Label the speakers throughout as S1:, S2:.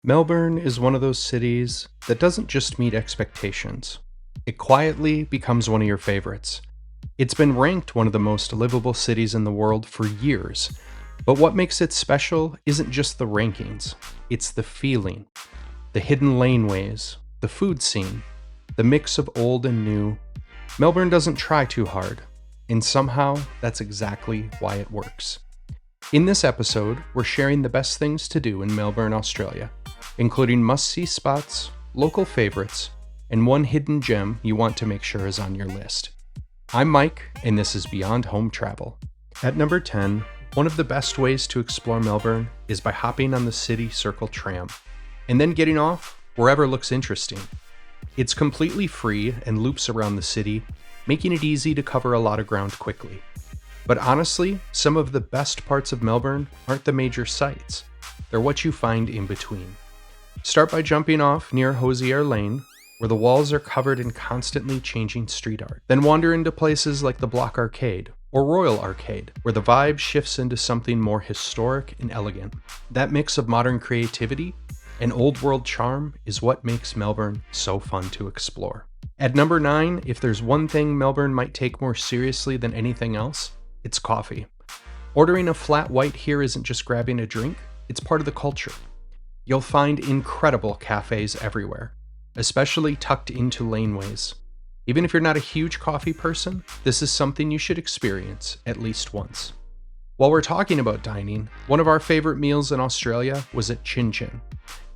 S1: Melbourne is one of those cities that doesn't just meet expectations. It quietly becomes one of your favorites. It's been ranked one of the most livable cities in the world for years, but what makes it special isn't just the rankings, it's the feeling. The hidden laneways, the food scene, the mix of old and new. Melbourne doesn't try too hard, and somehow that's exactly why it works. In this episode, we're sharing the best things to do in Melbourne, Australia, including must-see spots, local favorites, and one hidden gem you want to make sure is on your list. I'm Mike, and this is Beyond Home Travel. At number 10, one of the best ways to explore Melbourne is by hopping on the City Circle Tram, and then getting off wherever looks interesting. It's completely free and loops around the city, making it easy to cover a lot of ground quickly. But honestly, some of the best parts of Melbourne aren't the major sights. They're what you find in between. Start by jumping off near Hosier Lane, where the walls are covered in constantly changing street art. Then wander into places like the Block Arcade or Royal Arcade, where the vibe shifts into something more historic and elegant. That mix of modern creativity and old world charm is what makes Melbourne so fun to explore. At number 9, if there's one thing Melbourne might take more seriously than anything else, it's coffee. Ordering a flat white here isn't just grabbing a drink, it's part of the culture. You'll find incredible cafes everywhere, especially tucked into laneways. Even if you're not a huge coffee person, this is something you should experience at least once. While we're talking about dining, one of our favorite meals in Australia was at Chin Chin.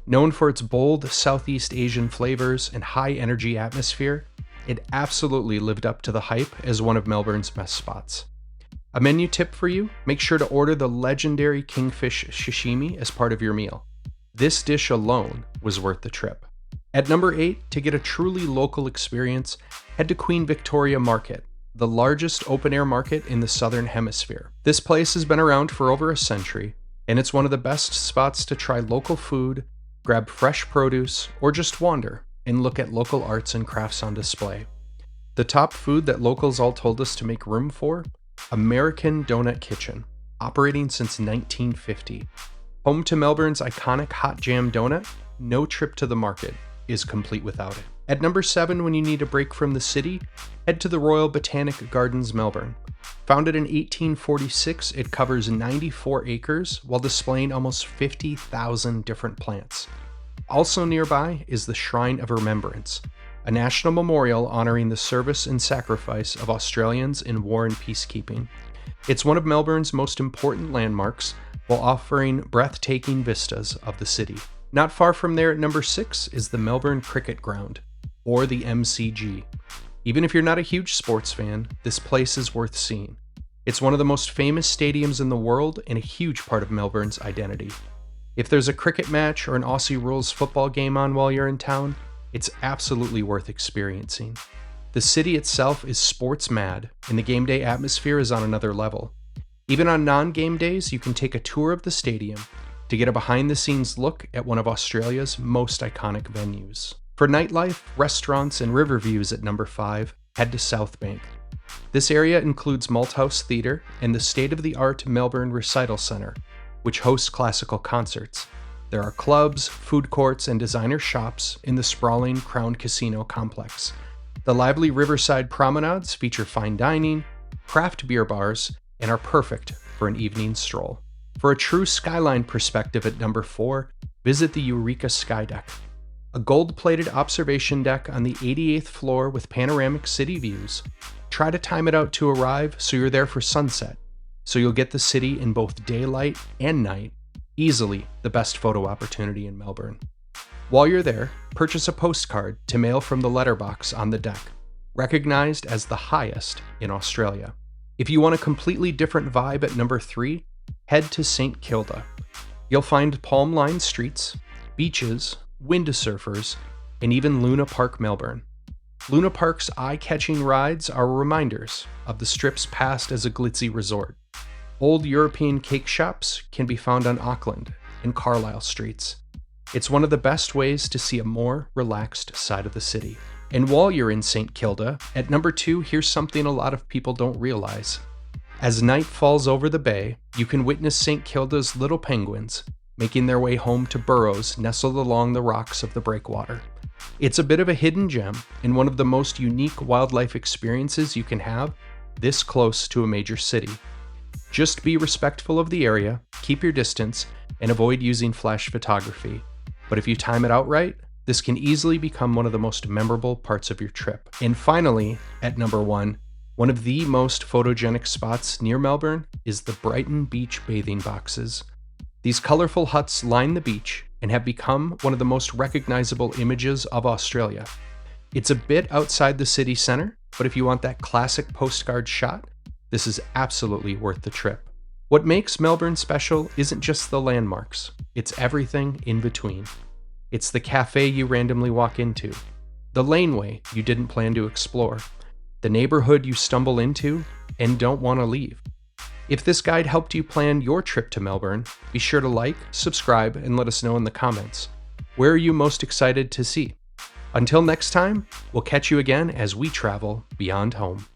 S1: Known for its bold Southeast Asian flavors and high energy atmosphere, it absolutely lived up to the hype as one of Melbourne's best spots. A menu tip for you, make sure to order the legendary kingfish sashimi as part of your meal. This dish alone was worth the trip. At number 8, to get a truly local experience, head to Queen Victoria Market, the largest open-air market in the Southern Hemisphere. This place has been around for over a century, and it's one of the best spots to try local food, grab fresh produce, or just wander and look at local arts and crafts on display. The top food that locals all told us to make room for? American Donut Kitchen, operating since 1950. Home to Melbourne's iconic hot jam donut, no trip to the market is complete without it. At number 7, when you need a break from the city, head to the Royal Botanic Gardens, Melbourne. Founded in 1846, it covers 94 acres while displaying almost 50,000 different plants. Also nearby is the Shrine of Remembrance, a national memorial honoring the service and sacrifice of Australians in war and peacekeeping. It's one of Melbourne's most important landmarks, while offering breathtaking vistas of the city. Not far from there at number 6 is the Melbourne Cricket Ground, or the MCG. Even if you're not a huge sports fan, this place is worth seeing. It's one of the most famous stadiums in the world and a huge part of Melbourne's identity. If there's a cricket match or an Aussie rules football game on while you're in town, it's absolutely worth experiencing. The city itself is sports mad, and the game day atmosphere is on another level. Even on non-game days, you can take a tour of the stadium to get a behind-the-scenes look at one of Australia's most iconic venues. For nightlife, restaurants, and river views at number 5, head to Southbank. This area includes Malthouse Theatre and the state-of-the-art Melbourne Recital Centre, which hosts classical concerts. There are clubs, food courts, and designer shops in the sprawling Crown Casino complex. The lively riverside promenades feature fine dining, craft beer bars, and are perfect for an evening stroll. For a true skyline perspective at number 4, visit the Eureka Skydeck, a gold-plated observation deck on the 88th floor with panoramic city views. Try to time it out to arrive so you're there for sunset, so you'll get the city in both daylight and night. Easily the best photo opportunity in Melbourne. While you're there, purchase a postcard to mail from the letterbox on the deck, recognized as the highest in Australia. If you want a completely different vibe at number 3, head to St. Kilda. You'll find palm-lined streets, beaches, windsurfers, and even Luna Park, Melbourne. Luna Park's eye-catching rides are reminders of the strip's past as a glitzy resort. Old European cake shops can be found on Auckland and Carlisle streets. It's one of the best ways to see a more relaxed side of the city. And while you're in St. Kilda, at number 2, here's something a lot of people don't realize. As night falls over the bay, you can witness St. Kilda's little penguins making their way home to burrows nestled along the rocks of the breakwater. It's a bit of a hidden gem and one of the most unique wildlife experiences you can have this close to a major city. Just be respectful of the area, keep your distance, and avoid using flash photography. But if you time it out right, this can easily become one of the most memorable parts of your trip. And finally, at number 1, one of the most photogenic spots near Melbourne is the Brighton beach bathing boxes. These colorful huts line the beach and have become one of the most recognizable images of Australia. It's a bit outside the city center, but if you want that classic postcard shot, this is absolutely worth the trip. What makes Melbourne special isn't just the landmarks, it's everything in between. It's the cafe you randomly walk into, the laneway you didn't plan to explore, the neighborhood you stumble into and don't want to leave. If this guide helped you plan your trip to Melbourne, be sure to like, subscribe, and let us know in the comments. Where are you most excited to see? Until next time, we'll catch you again as we travel beyond home.